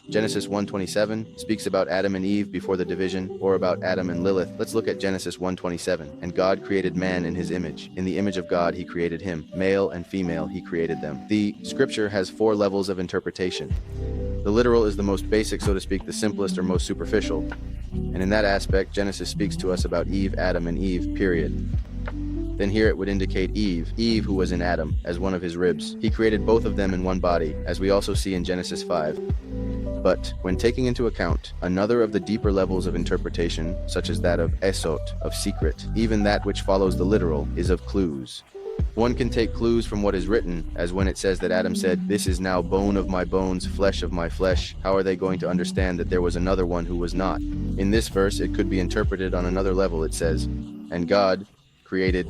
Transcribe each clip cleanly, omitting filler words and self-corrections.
Genesis 1:27 speaks about Adam and Eve before the division, or about Adam and Lilith. Let's look at Genesis 1:27. And God created man in his image. In the image of God he created him. Male and female he created them. The scripture has 4 levels of interpretation. The literal is the most basic, so to speak, the simplest or most superficial. And in that aspect, Genesis speaks to us about Eve, Adam, and Eve, period. Then here it would indicate Eve who was in Adam, as one of his ribs. He created both of them in one body, as we also see in Genesis 5. But when taking into account another of the deeper levels of interpretation, such as that of esot, of secret, even that which follows the literal is of clues. One can take clues from what is written, as when it says that Adam said, "This is now bone of my bones, flesh of my flesh." How are they going to understand that there was another one who was not? In this verse, it could be interpreted on another level. It says, "And God created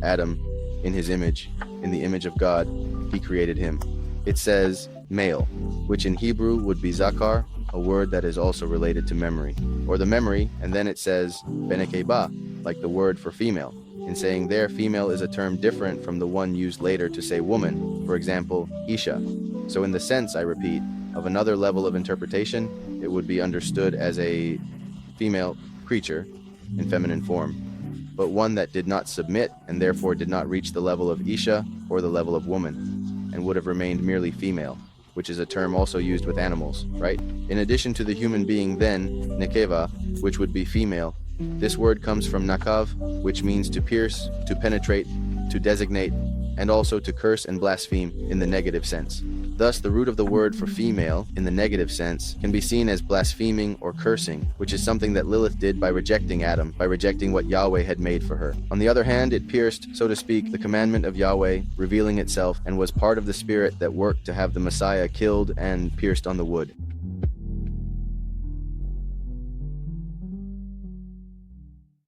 Adam in his image. In the image of God, he created him." It says male, which in Hebrew would be zakar, a word that is also related to memory, or the memory, and then it says benekeba, like the word for female. In saying there, female is a term different from the one used later to say woman, for example, isha. So in the sense, I repeat, of another level of interpretation, it would be understood as a female creature in feminine form, but one that did not submit and therefore did not reach the level of isha or the level of woman, and would have remained merely female, which is a term also used with animals, right? In addition to the human being then, nekeva, which would be female, this word comes from nakav, which means to pierce, to penetrate, to designate, and also to curse and blaspheme in the negative sense. Thus, the root of the word for female, in the negative sense, can be seen as blaspheming or cursing, which is something that Lilith did by rejecting Adam, by rejecting what Yahweh had made for her. On the other hand, it pierced, so to speak, the commandment of Yahweh, revealing itself, and was part of the spirit that worked to have the Messiah killed and pierced on the wood.